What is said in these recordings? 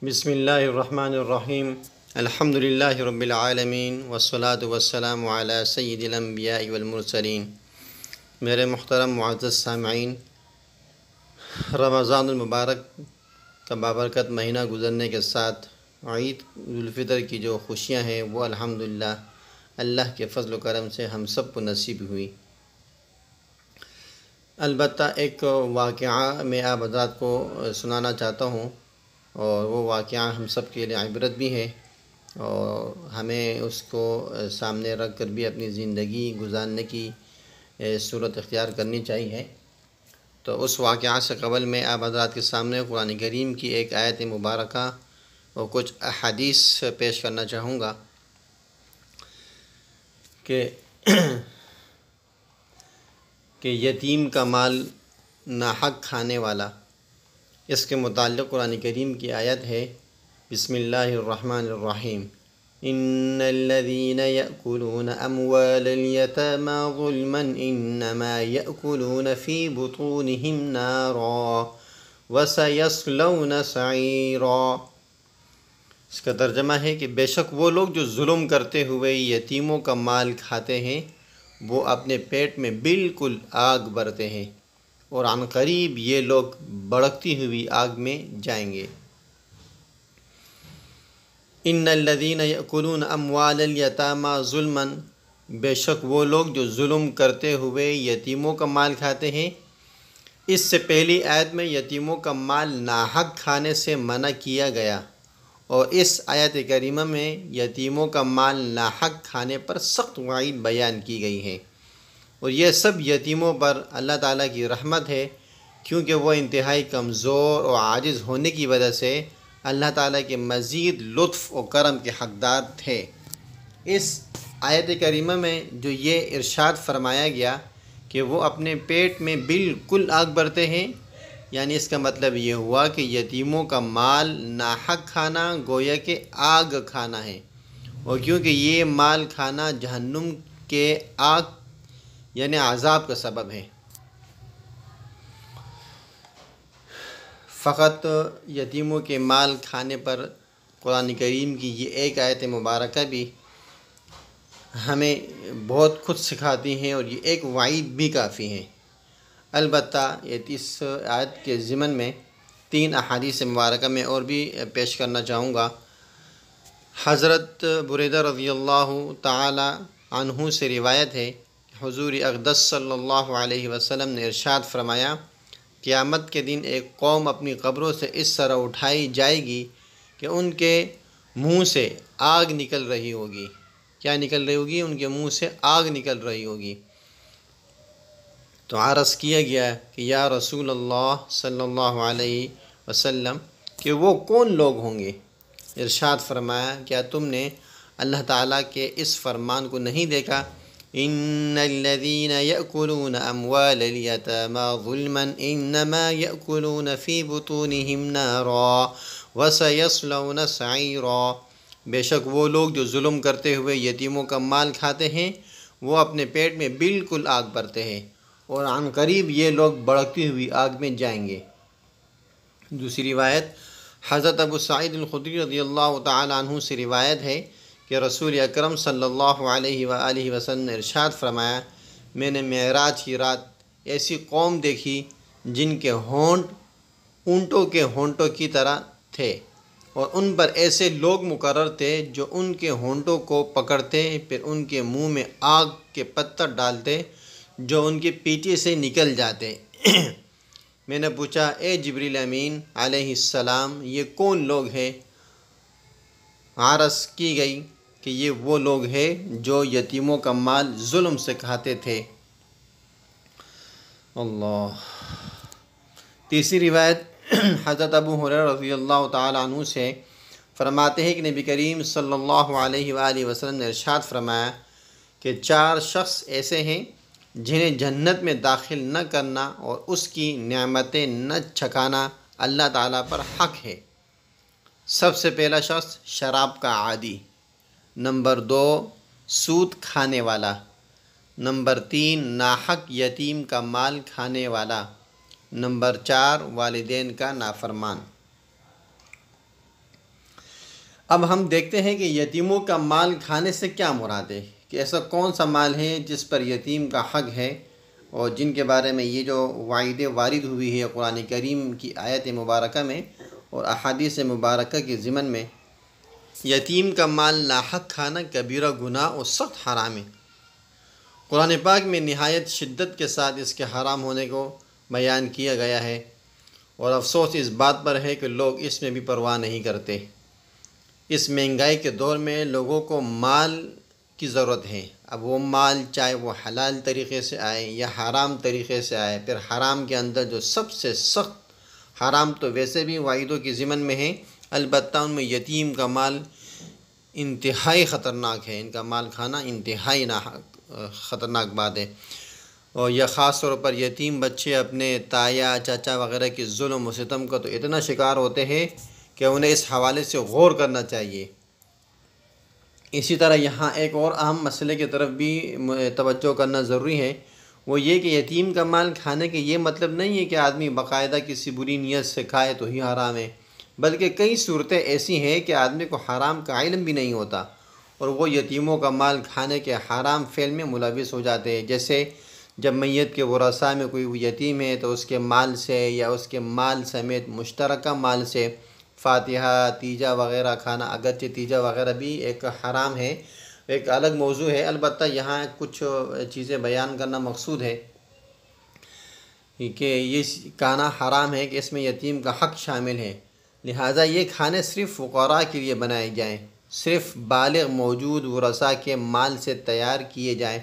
بسم اللہ الرحمن الرحیم الحمد للہ رب العالمین والصلاة والسلام علی سید الانبیاء والمرسلین۔ میرے محترم معزز سامعین، رمضان المبارک کا بابرکت مہینہ گزرنے کے ساتھ عید الفطر کی جو خوشیاں ہیں وہ الحمدللہ اللہ کے فضل و کرم سے ہم سب کو نصیب ہوئی۔ البتہ ایک واقعہ میں آپ حضرات کو سنانا چاہتا ہوں، اور وہ واقعہ ہم سب کے لیے عبرت بھی ہے، اور ہمیں اس کو سامنے رکھ کر بھی اپنی زندگی گزارنے کی صورت اختیار کرنی چاہیے۔ تو اس واقعہ سے قبل میں آپ حضرات کے سامنے قرآن کریم کی ایک آیت مبارکہ اور کچھ احادیث پیش کرنا چاہوں گا کہ یتیم کا مال ناحق کھانے والا، اس کے متعلق قرآن کریم کی آیت ہے، بسم اللہ الرحمن الرحیم، ان الذین یأکلون اموال الیتامی ظلما انما یأکلون فی بطونہم نارا وسیصلون سعیرا۔ اس کا ترجمہ ہے کہ بے شک وہ لوگ جو ظلم کرتے ہوئے یتیموں کا مال کھاتے ہیں وہ اپنے پیٹ میں بالکل آگ بھرتے ہیں، اور عن قریب یہ لوگ بھڑکتی ہوئی آگ میں جائیں گے۔ ان الذین یأکلون اموال الیتامی ظلما، بے شک وہ لوگ جو ظلم کرتے ہوئے یتیموں کا مال کھاتے ہیں۔ اس سے پہلی آیت میں یتیموں کا مال ناحق کھانے سے منع کیا گیا، اور اس آیت کریمہ میں یتیموں کا مال ناحق کھانے پر سخت وعید بیان کی گئی ہے، اور یہ سب یتیموں پر اللہ تعالیٰ کی رحمت ہے، کیونکہ وہ انتہائی کمزور اور عاجز ہونے کی وجہ سے اللہ تعالیٰ کے مزید لطف و کرم کے حقدار تھے۔ اس آیت کریمہ میں جو یہ ارشاد فرمایا گیا کہ وہ اپنے پیٹ میں بالکل آگ بھرتے ہیں، یعنی اس کا مطلب یہ ہوا کہ یتیموں کا مال ناحق کھانا گویا کہ آگ کھانا ہے، اور کیونکہ یہ مال کھانا جہنم کے آگ یعنی عذاب کا سبب ہے۔ فقط یتیموں کے مال کھانے پر قرآن کریم کی یہ ایک آیت مبارکہ بھی ہمیں بہت کچھ سکھاتی ہیں، اور یہ ایک وعید بھی کافی ہے۔ البتہ اس آیت کے ضمن میں 3 احادیث مبارکہ میں اور بھی پیش کرنا چاہوں گا۔ حضرت بریدہ رضی اللہ تعالی عنہ سے روایت ہے، حضور اقدس صلی اللہ علیہ وسلم نے ارشاد فرمایا، قیامت کے دن ایک قوم اپنی قبروں سے اس طرح اٹھائی جائے گی کہ ان کے منہ سے آگ نکل رہی ہوگی۔ کیا نکل رہی ہوگی؟ ان کے منہ سے آگ نکل رہی ہوگی۔ تو عرض کیا گیا کہ یا رسول اللہ صلی اللہ علیہ وسلم کہ وہ کون لوگ ہوں گے؟ ارشاد فرمایا، کیا تم نے اللہ تعالیٰ کے اس فرمان کو نہیں دیکھا، ان الذین یأکلون اموال الیتامی ظلما انما یأکلون فی بطونہم نارا وسیصلون سعیرا۔ بے شک وہ لوگ جو ظلم کرتے ہوئے یتیموں کا مال کھاتے ہیں وہ اپنے پیٹ میں بالکل آگ بھرتے ہیں، اور عن قریب یہ لوگ بھڑکتی ہوئی آگ میں جائیں گے۔ دوسری روایت حضرت ابو سعید الخدری رضی اللہ تعالی عنہ سے روایت ہے کہ رسول اکرم صلی اللہ علیہ وآلہ وسلم نے ارشاد فرمایا، میں نے معراج کی رات ایسی قوم دیکھی جن کے ہونٹ اونٹوں کے ہونٹوں کی طرح تھے، اور ان پر ایسے لوگ مقرر تھے جو ان کے ہونٹوں کو پکڑتے پھر ان کے منہ میں آگ کے پتھر ڈالتے جو ان کی پیٹھی سے نکل جاتے۔ میں نے پوچھا، اے جبریل امین علیہ السلام، یہ کون لوگ ہیں؟ عرض کی گئی کہ یہ وہ لوگ ہیں جو یتیموں کا مال ظلم سے کھاتے تھے۔ اللہ۔ تیسری روایت حضرت ابو ہریرہ رضی اللہ تعالی عنہ سے فرماتے ہیں کہ نبی کریم صلی اللہ علیہ وآلہ وسلم نے ارشاد فرمایا کہ 4 شخص ایسے ہیں جنہیں جنت میں داخل نہ کرنا اور اس کی نعمتیں نہ چھکانا اللہ تعالیٰ پر حق ہے۔ سب سے پہلا شخص شراب کا عادی، نمبر 2 سود کھانے والا، نمبر 3 ناحق یتیم کا مال کھانے والا، نمبر 4 والدین کا نافرمان۔ اب ہم دیکھتے ہیں کہ یتیموں کا مال کھانے سے کیا مراد ہے، کہ ایسا کون سا مال ہے جس پر یتیم کا حق ہے، اور جن کے بارے میں یہ جو وعید وارد ہوئی ہے قرآن کریم کی آیت مبارکہ میں اور احادیث مبارکہ کے ضمن میں۔ یتیم کا مال ناحق کھانا کبیرہ گناہ اور سخت حرام ہے۔ قرآن پاک میں نہایت شدت کے ساتھ اس کے حرام ہونے کو بیان کیا گیا ہے، اور افسوس اس بات پر ہے کہ لوگ اس میں بھی پرواہ نہیں کرتے۔ اس مہنگائی کے دور میں لوگوں کو مال کی ضرورت ہے، اب وہ مال چاہے وہ حلال طریقے سے آئے یا حرام طریقے سے آئے، پھر حرام کے اندر جو سب سے سخت حرام تو ویسے بھی وعیدوں کی ضمن میں ہے، البتہ ان میں یتیم کا مال انتہائی خطرناک ہے۔ ان کا مال کھانا انتہائی خطرناک بات ہے، اور یہ خاص طور پر یتیم بچے اپنے تایا چاچا وغیرہ کی ظلم و ستم کا تو اتنا شکار ہوتے ہیں کہ انہیں اس حوالے سے غور کرنا چاہیے۔ اسی طرح یہاں ایک اور اہم مسئلے کی طرف بھی توجہ کرنا ضروری ہے، وہ یہ کہ یتیم کا مال کھانے کے یہ مطلب نہیں ہے کہ آدمی باقاعدہ کسی بری نیت سے کھائے تو ہی حرام ہے، بلکہ کئی صورتیں ایسی ہیں کہ آدمی کو حرام کا علم بھی نہیں ہوتا اور وہ یتیموں کا مال کھانے کے حرام فعل میں ملوث ہو جاتے ہیں۔ جیسے جب میت کے ورثاء میں کوئی یتیم ہے تو اس کے مال سے یا اس کے مال سمیت مشترکہ مال سے فاتحہ تیجا وغیرہ کھانا، اگرچہ تیجا وغیرہ بھی ایک حرام ہے، ایک الگ موضوع ہے، البتہ یہاں کچھ چیزیں بیان کرنا مقصود ہے کہ یہ کھانا حرام ہے کہ اس میں یتیم کا حق شامل ہے، لہٰذا یہ کھانے صرف فقراء کے لیے بنائے جائیں، صرف بالغ موجود ورثاء کے مال سے تیار کیے جائیں،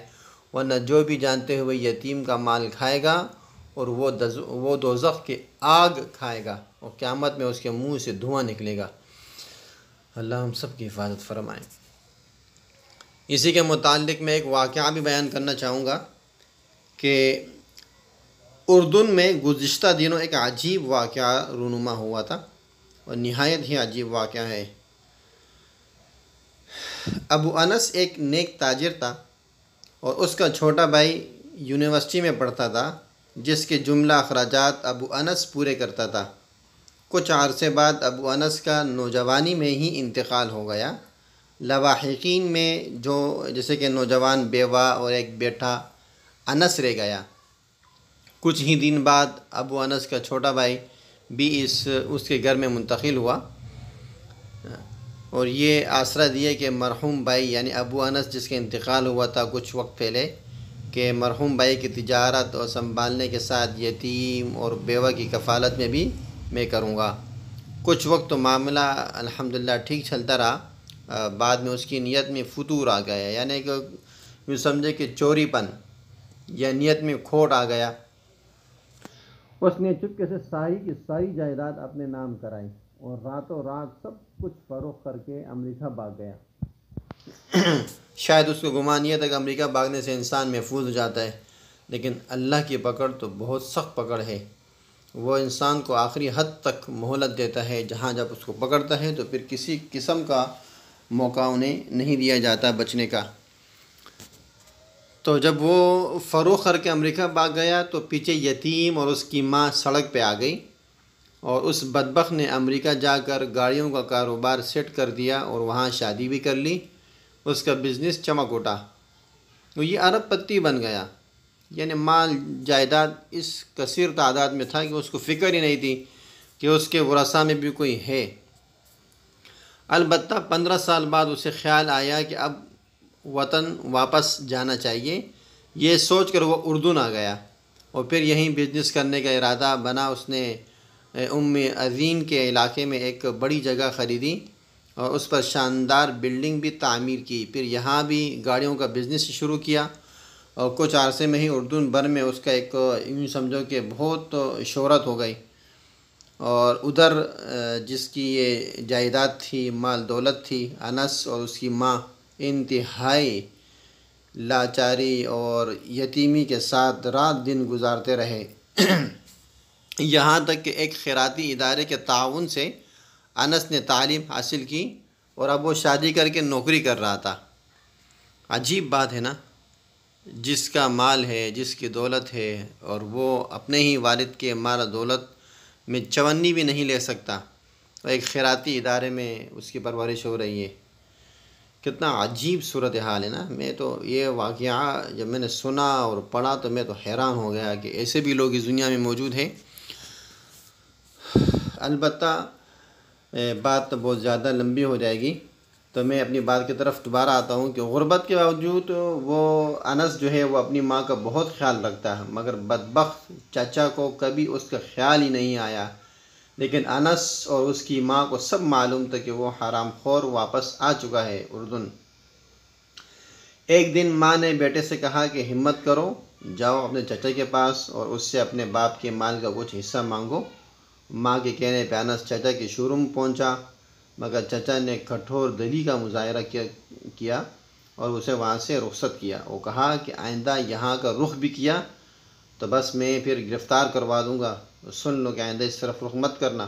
ورنہ جو بھی جانتے ہوئے یتیم کا مال کھائے گا اور وہ دوزخ کی آگ کھائے گا اور قیامت میں اس کے منہ سے دھواں نکلے گا۔ اللہ ہم سب کی حفاظت فرمائے۔ اسی کے متعلق میں ایک واقعہ بھی بیان کرنا چاہوں گا کہ اردن میں گزشتہ دنوں ایک عجیب واقعہ رونما ہوا تھا، اور نہایت ہی عجیب واقعہ ہے۔ ابو انس ایک نیک تاجر تھا، اور اس کا چھوٹا بھائی یونیورسٹی میں پڑھتا تھا، جس کے جملہ اخراجات ابو انس پورے کرتا تھا۔ کچھ عرصے بعد ابو انس کا نوجوانی میں ہی انتقال ہو گیا۔ لواحقین میں جیسے کہ نوجوان بیوہ اور ایک بیٹا انس رہ گیا۔ کچھ ہی دن بعد ابو انس کا چھوٹا بھائی بھی اس کے گھر میں منتقل ہوا، اور یہ آسرا دیا کہ مرحوم بھائی یعنی ابو انس جس کا انتقال ہوا تھا کچھ وقت پہلے، کہ مرحوم بھائی کی تجارت اور سنبھالنے کے ساتھ یتیم اور بیوہ کی کفالت میں بھی میں کروں گا۔ کچھ وقت تو معاملہ الحمدللہ ٹھیک چلتا رہا، بعد میں اس کی نیت میں فتور آ گیا، یعنی کہ یوں سمجھے کہ چوری پن یا نیت میں کھوٹ آ گیا۔ اس نے چپکے سے ساری کی ساری جائیداد اپنے نام کرائی اور راتوں رات سب کچھ فروخت کر کے امریکہ بھاگ گیا۔ شاید اس کو گمان یہ تھا کہ امریکہ بھاگنے سے انسان محفوظ ہو جاتا ہے، لیکن اللہ کی پکڑ تو بہت سخت پکڑ ہے۔ وہ انسان کو آخری حد تک مہلت دیتا ہے، جہاں جب اس کو پکڑتا ہے تو پھر کسی قسم کا موقع انہیں نہیں دیا جاتا بچنے کا۔ تو جب وہ فروخت کر کے امریکہ بھاگ گیا تو پیچھے یتیم اور اس کی ماں سڑک پہ آ گئی، اور اس بدبخت نے امریکہ جا کر گاڑیوں کا کاروبار سیٹ کر دیا اور وہاں شادی بھی کر لی۔ اس کا بزنس چمک اٹھا، وہ یہ ارب پتی بن گیا، یعنی مال جائیداد اس کثیر تعداد میں تھا کہ اس کو فکر ہی نہیں تھی کہ اس کے ورثاء میں بھی کوئی ہے۔ البتہ 15 سال بعد اسے خیال آیا کہ اب وطن واپس جانا چاہیے، یہ سوچ کر وہ اردن آ گیا اور پھر یہیں بزنس کرنے کا ارادہ بنا۔ اس نے عظیم کے علاقے میں ایک بڑی جگہ خریدی اور اس پر شاندار بلڈنگ بھی تعمیر کی، پھر یہاں بھی گاڑیوں کا بزنس شروع کیا، اور کچھ عرصے میں ہی اردن بھر میں اس کا ایک یوں سمجھو کہ بہت شہرت ہو گئی۔ اور ادھر جس کی یہ جائیداد تھی، مال دولت تھی، انس اور اس کی ماں انتہائی لاچاری اور یتیمی کے ساتھ رات دن گزارتے رہے، یہاں تک کہ ایک خیراتی ادارے کے تعاون سے انس نے تعلیم حاصل کی اور اب وہ شادی کر کے نوکری کر رہا تھا۔ عجیب بات ہے نا، جس کا مال ہے، جس کی دولت ہے، اور وہ اپنے ہی والد کے مال دولت میں چونی بھی نہیں لے سکتا، اور ایک خیراتی ادارے میں اس کی پرورش ہو رہی ہے۔ کتنا عجیب صورتحال ہے نا۔ میں تو یہ واقعہ جب میں نے سنا اور پڑھا تو میں تو حیران ہو گیا کہ ایسے بھی لوگ اس دنیا میں موجود ہیں۔ البتہ بات تو بہت زیادہ لمبی ہو جائے گی، تو میں اپنی بات کی طرف دوبارہ آتا ہوں کہ غربت کے باوجود وہ انس جو ہے وہ اپنی ماں کا بہت خیال رکھتا ہے، مگر بدبخت چچا کو کبھی اس کا خیال ہی نہیں آیا۔ لیکن انس اور اس کی ماں کو سب معلوم تھا کہ وہ حرام خور واپس آ چکا ہے اردن۔ ایک دن ماں نے بیٹے سے کہا کہ ہمت کرو، جاؤ اپنے چچا کے پاس اور اس سے اپنے باپ کے مال کا کچھ حصہ مانگو۔ ماں کے کہنے پہ انس چچا کے شو روم پہنچا، مگر چچا نے کٹھور دلی کا مظاہرہ کیا اور اسے وہاں سے رخصت کیا۔ وہ کہا کہ آئندہ یہاں کا رخ بھی کیا تو بس میں پھر گرفتار کروا دوں گا، سن لو کہ آئندہ اس طرف رخ مت کرنا۔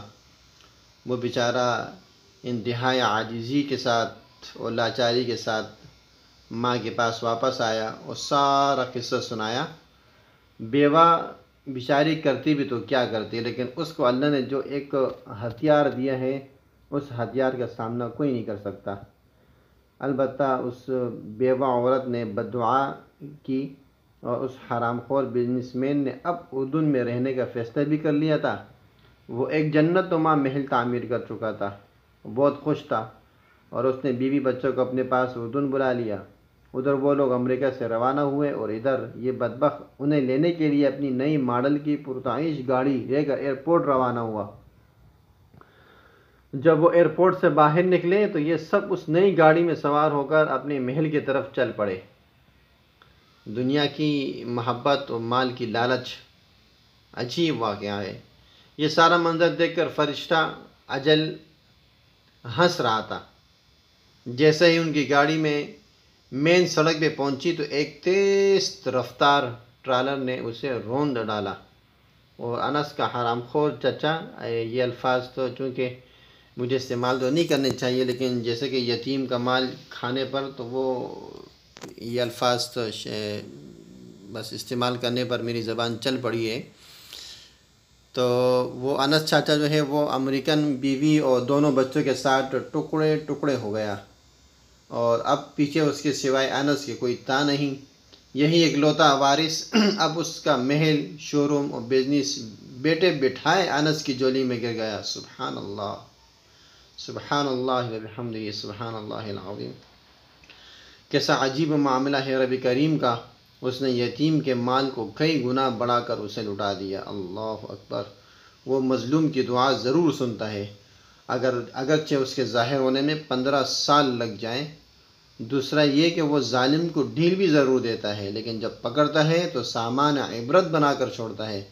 وہ بیچارہ انتہائی عاجزی کے ساتھ اور لاچاری کے ساتھ ماں کے پاس واپس آیا اور سارا قصہ سنایا۔ بیوہ بیچاری کرتی بھی تو کیا کرتی، لیکن اس کو اللہ نے جو ایک ہتھیار دیا ہے اس ہتھیار کا سامنا کوئی نہیں کر سکتا۔ البتہ اس بیوہ عورت نے بددعا کی اور اس حرام خور بزنس مین نے اب اردن میں رہنے کا فیصلہ بھی کر لیا تھا۔ وہ ایک جنت نما محل تعمیر کر چکا تھا، بہت خوش تھا اور اس نے بیوی بچوں کو اپنے پاس اردن بلا لیا۔ ادھر وہ لوگ امریکہ سے روانہ ہوئے اور ادھر یہ بدبخت انہیں لینے کے لیے اپنی نئی ماڈل کی پرتعیش گاڑی لے کر ایئرپورٹ روانہ ہوا۔ جب وہ ایئرپورٹ سے باہر نکلے تو یہ سب اس نئی گاڑی میں سوار ہو کر اپنے محل کی طرف چل پڑے۔ دنیا کی محبت اور مال کی لالچ عجیب واقعہ ہے۔ یہ سارا منظر دیکھ کر فرشتہ اجل ہنس رہا تھا۔ جیسے ہی ان کی گاڑی میں مین سڑک پہ پہنچی تو ایک تیز رفتار ٹرالر نے اسے روند ڈالا اور انس کا حرام خور چچا، یہ الفاظ تو چونکہ مجھے استعمال تو نہیں کرنے چاہیے، لیکن جیسے کہ یتیم کا مال کھانے پر تو وہ یہ الفاظ تو بس استعمال کرنے پر میری زبان چل پڑی ہے۔ تو وہ انس چاچا جو ہے وہ امریکن بیوی اور دونوں بچوں کے ساتھ ٹکڑے ٹکڑے ہو گیا، اور اب پیچھے اس کے سوائے انس کے کوئی تھا نہیں۔ یہی اکلوتا وارث اب اس کا محل، شو روم اور بزنس بیٹے بٹھائے انس کی جولی میں گر گیا۔ سبحان اللہ، سبحان اللہ وبحمدہ، سبحان اللہ العظیم۔ کیسا عجیب معاملہ ہے رب کریم کا، اس نے یتیم کے مال کو کئی گنا بڑھا کر اسے لٹا دیا۔ اللہ اکبر۔ وہ مظلوم کی دعا ضرور سنتا ہے، اگرچہ اس کے ظاہر ہونے میں 15 سال لگ جائیں۔ دوسرا یہ کہ وہ ظالم کو ڈھیل بھی ضرور دیتا ہے، لیکن جب پکڑتا ہے تو سامان عبرت بنا کر چھوڑتا ہے۔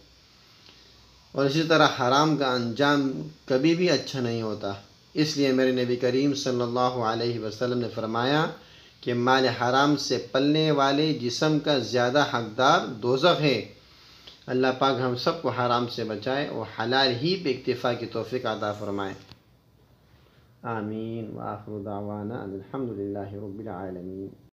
اور اسی طرح حرام کا انجام کبھی بھی اچھا نہیں ہوتا۔ اس لیے میرے نبی کریم صلی اللہ علیہ وسلم نے فرمایا کہ مال حرام سے پلنے والے جسم کا زیادہ حقدار دوزخ ہے۔ اللہ پاک ہم سب کو حرام سے بچائے اور حلال ہی پہ اکتفا کی توفیق عطا فرمائے۔ آمین۔ وآخر دعوانا الحمدللہ رب العالمین۔